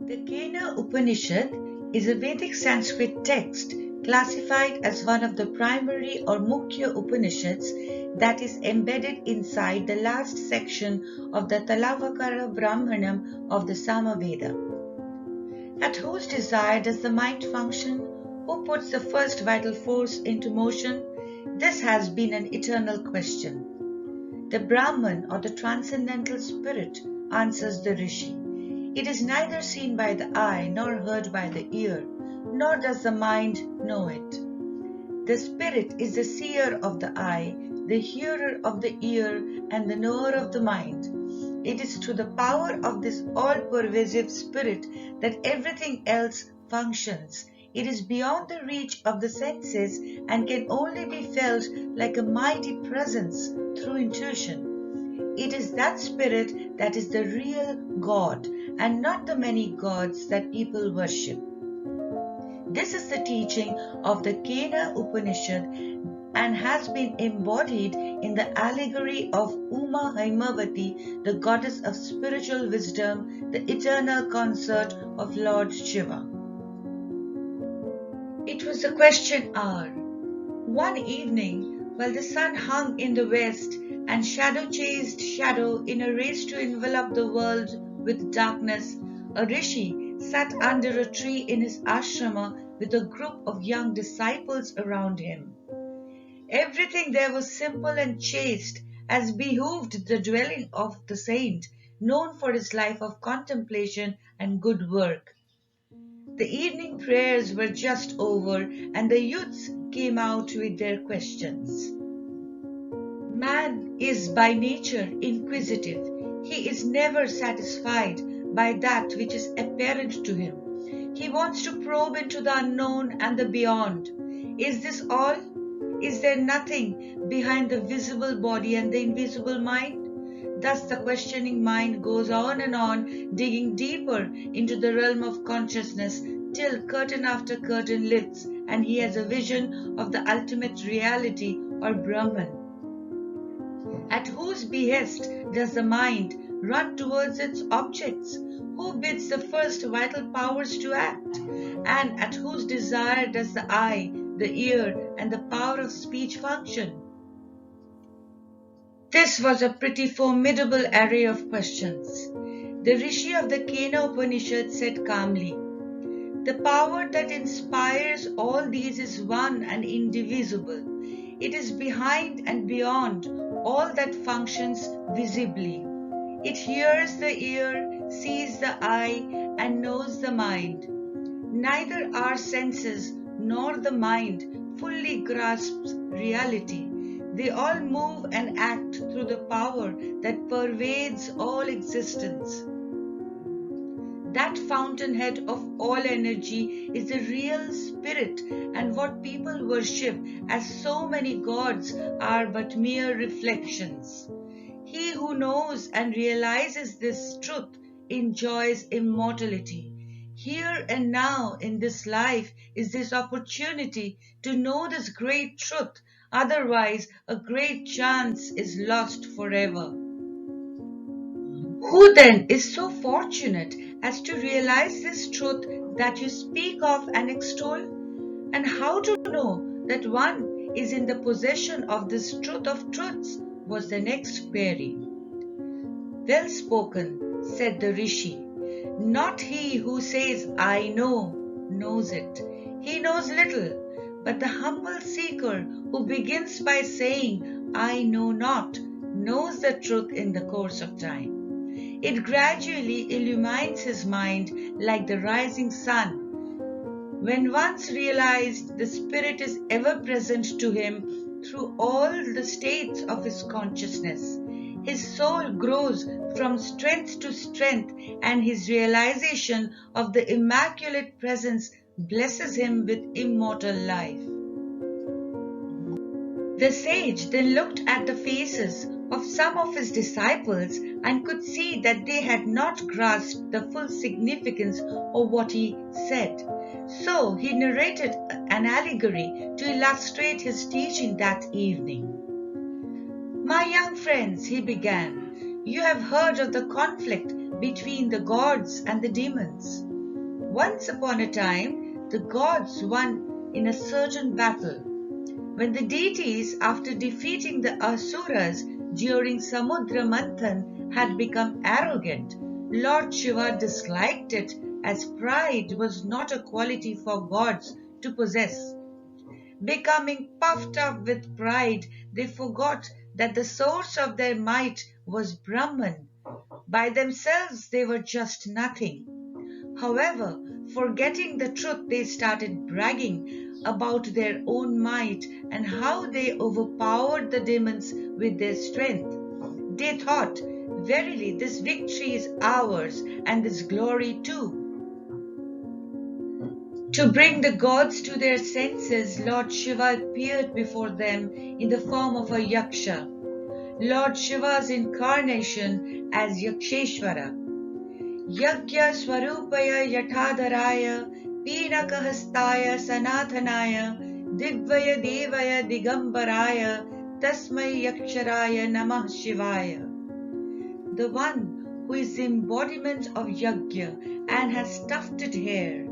The Kena Upanishad is a Vedic Sanskrit text classified as one of the primary or Mukhya Upanishads that is embedded inside the last section of the Talavakara Brahmanam of the Samaveda. At whose desire does the mind function? Who puts the first vital force into motion? This has been an eternal question. The Brahman or the transcendental spirit, answers the Rishi. It is neither seen by the eye nor heard by the ear, nor does the mind know it. The spirit is the seer of the eye, the hearer of the ear, and the knower of the mind. It is through the power of this all-pervasive spirit that everything else functions. It is beyond the reach of the senses and can only be felt like a mighty presence through intuition. It is that spirit that is the real God and not the many gods that people worship. This is the teaching of the Kena Upanishad and has been embodied in the allegory of Uma Haimavati, the goddess of spiritual wisdom, the eternal consort of Lord Shiva. It was the question hour. One evening, while the sun hung in the west and shadow chased shadow in a race to envelop the world with darkness, a rishi sat under a tree in his ashrama with a group of young disciples around him. Everything there was simple and chaste, as behooved the dwelling of the saint, known for his life of contemplation and good work. The evening prayers were just over, and the youths came out with their questions. Man is by nature inquisitive. He is never satisfied by that which is apparent to him. He wants to probe into the unknown and the beyond. Is this all? Is there nothing behind the visible body and the invisible mind? Thus the questioning mind goes on, digging deeper into the realm of consciousness till curtain after curtain lifts and he has a vision of the ultimate reality or Brahman. At whose behest does the mind run towards its objects? Who bids the first vital powers to act? And at whose desire does the eye, the ear, and the power of speech function? This was a pretty formidable array of questions. The Rishi of the Kena Upanishad said calmly, "The power that inspires all these is one and indivisible. It is behind and beyond all that functions visibly. It hears the ear, sees the eye, and knows the mind. Neither our senses nor the mind fully grasps reality. They all move and act through the power that pervades all existence. That fountainhead of all energy is the real spirit, and what people worship as so many gods are but mere reflections. He who knows and realizes this truth enjoys immortality. Here and now in this life is this opportunity to know this great truth, otherwise a great chance is lost forever." Who then is so fortunate as to realize this truth that you speak of and extol? And how to know that one is in the possession of this truth of truths? Was the next query. "Well spoken," said the Rishi. "Not he who says, 'I know,' knows it. He knows little, but the humble seeker who begins by saying, 'I know not,' knows the truth in the course of time. It gradually illumines his mind like the rising sun. When once realized, the Spirit is ever present to him through all the states of his consciousness. His soul grows from strength to strength, and his realization of the Immaculate Presence blesses him with immortal life." The sage then looked at the faces of some of his disciples and could see that they had not grasped the full significance of what he said. So he narrated an allegory to illustrate his teaching that evening. "My young friends, he began, you have heard of the conflict between the gods and the demons. Once upon a time, the gods won in a certain battle. When the deities, after defeating the Asuras during Samudra Manthan, had become arrogant, Lord Shiva disliked it as pride was not a quality for gods to possess. Becoming puffed up with pride, they forgot that the source of their might was Brahman. By themselves they were just nothing. However, forgetting the truth, they started bragging about their own might and how they overpowered the demons with their strength. They thought, verily this victory is ours and this glory too. To bring the gods to their senses, Lord Shiva appeared before them in the form of a Yaksha. Lord Shiva's incarnation as Yaksheshwara. Yagya Swarupaya Yathadaraya Pinakahastaya Sanathanaya Digvaya Devaya Digambaraya Tasmai Yaksharaya Namah Shivaya. The one who is the embodiment of Yagya and has tufted hair,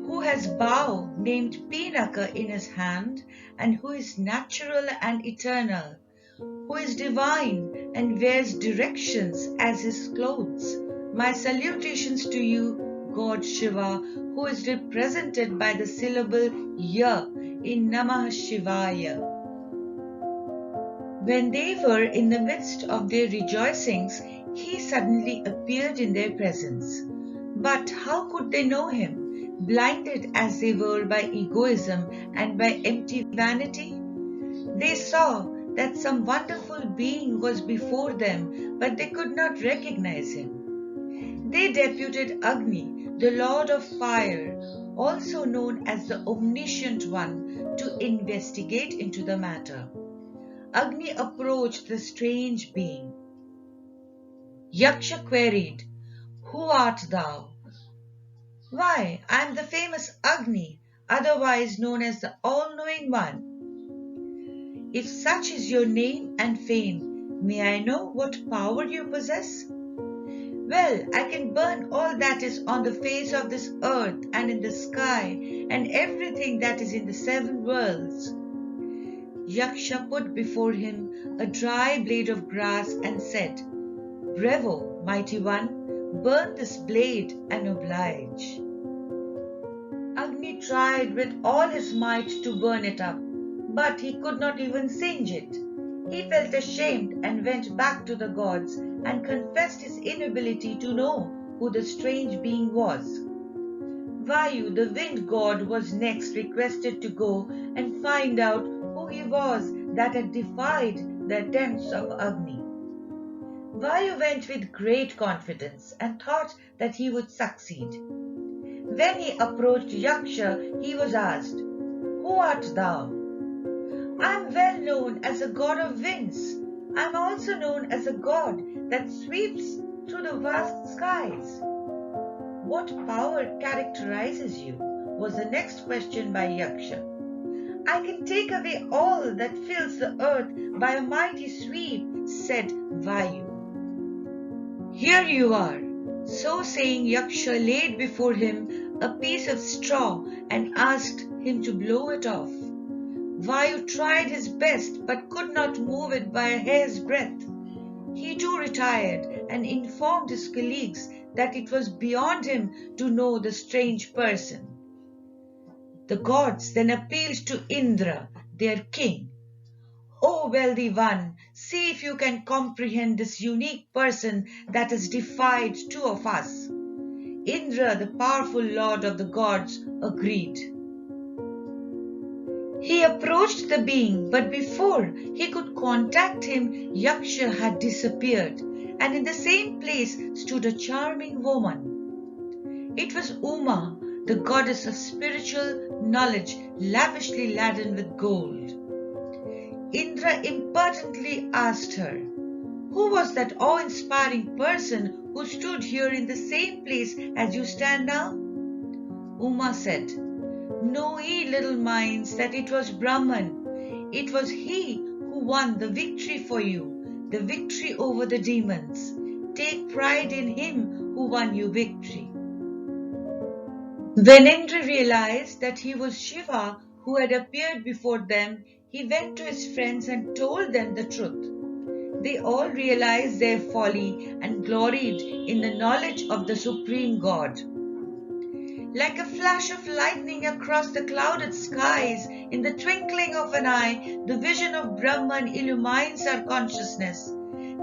who has bow named Pinaka in his hand, and who is natural and eternal, who is divine and wears directions as his clothes. My salutations to you, God Shiva, who is represented by the syllable Ya in Namah Shivaya. When they were in the midst of their rejoicings, he suddenly appeared in their presence. But how could they know him? Blinded as they were by egoism and by empty vanity? They saw that some wonderful being was before them, but they could not recognize him. They deputed Agni, the Lord of Fire, also known as the Omniscient One, to investigate into the matter. Agni approached the strange being. Yaksha queried, "Who art thou?" "Why, I am the famous Agni, otherwise known as the All-Knowing One." "If such is your name and fame, may I know what power you possess?" "Well, I can burn all that is on the face of this earth and in the sky and everything that is in the 7 worlds." Yaksha put before him a dry blade of grass and said, "Bravo, mighty one, burn this blade and oblige." Agni tried with all his might to burn it up, but he could not even singe it. He felt ashamed and went back to the gods and confessed his inability to know who the strange being was. Vayu, the wind god, was next requested to go and find out who he was that had defied the attempts of Agni. Vayu went with great confidence and thought that he would succeed. When he approached Yaksha, he was asked, "Who art thou?" "I am well known as a god of winds. I am also known as a god that sweeps through the vast skies." "What power characterizes you?" was the next question by Yaksha. "I can take away all that fills the earth by a mighty sweep," said Vayu. "Here you are." So saying, Yaksha laid before him a piece of straw and asked him to blow it off. Vayu tried his best but could not move it by a hair's breadth. He too retired and informed his colleagues that it was beyond him to know the strange person. The gods then appealed to Indra, their king. "O wealthy one, see if you can comprehend this unique person that has defied 2 of us." Indra, the powerful lord of the gods, agreed. He approached the being, but before he could contact him, Yaksha had disappeared, and in the same place stood a charming woman. It was Uma, the goddess of spiritual knowledge, lavishly laden with gold. Indra impertinently asked her, "Who was that awe-inspiring person who stood here in the same place as you stand now?" Uma said, "Know ye, little minds, that it was Brahman. It was he who won the victory for you, the victory over the demons. Take pride in him who won you victory. When Indra realized that he was Shiva who had appeared before them, he went to his friends and told them the truth. They all realized their folly and gloried in the knowledge of the Supreme God. Like a flash of lightning across the clouded skies, in the twinkling of an eye, the vision of Brahman illumines our consciousness.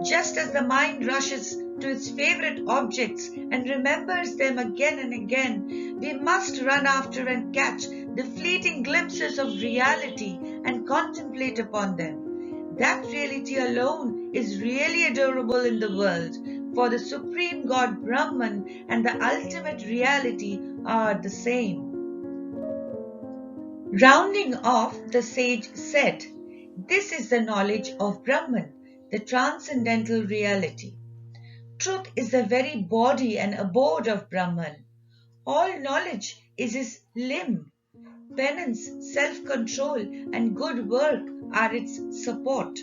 Just as the mind rushes to its favorite objects and remembers them again and again, we must run after and catch the fleeting glimpses of reality and contemplate upon them. That reality alone is really adorable in the world, for the Supreme God Brahman and the ultimate reality are the same. Rounding off, the sage said, "This is the knowledge of Brahman, the transcendental reality. Truth is the very body and abode of Brahman. All knowledge is his limb. Penance, self-control, and good work are its support."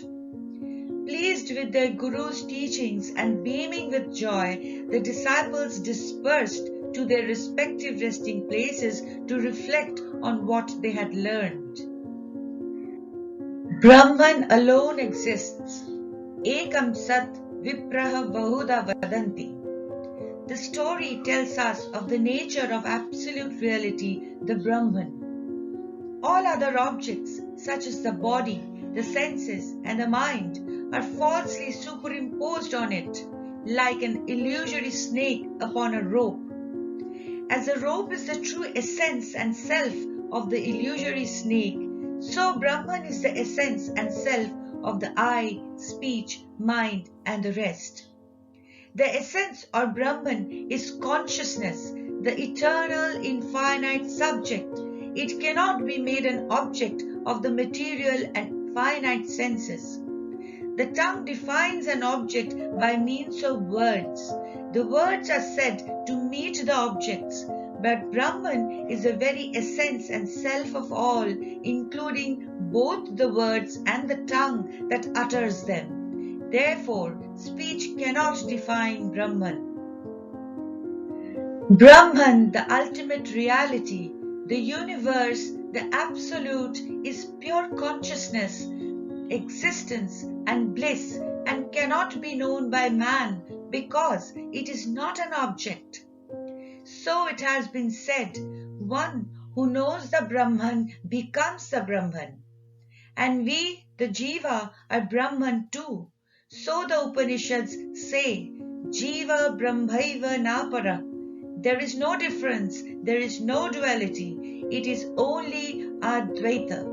Pleased with their guru's teachings and beaming with joy, the disciples dispersed to their respective resting places to reflect on what they had learned. Brahman alone exists. Ekam Sat Vipraha Bahuda Vadanti. The story tells us of the nature of absolute reality, the Brahman. All other objects, such as the body, the senses, and the mind, are falsely superimposed on it, like an illusory snake upon a rope. As the rope is the true essence and self of the illusory snake, so Brahman is the essence and self of the eye, speech, mind, and the rest. The essence or Brahman is consciousness, the eternal, infinite subject. It cannot be made an object of the material and finite senses. The tongue defines an object by means of words. The words are said to meet the objects, but Brahman is the very essence and self of all, including both the words and the tongue that utters them. Therefore, speech cannot define Brahman. Brahman, the ultimate reality, the universe, the absolute, is pure consciousness, existence, and bliss, and cannot be known by man because it is not an object. So it has been said, one who knows the Brahman becomes the Brahman. And we, the Jiva, are Brahman too. So the Upanishads say, Jiva Brahmaiva Napara. There is no difference, there is no duality. It is only Advaita.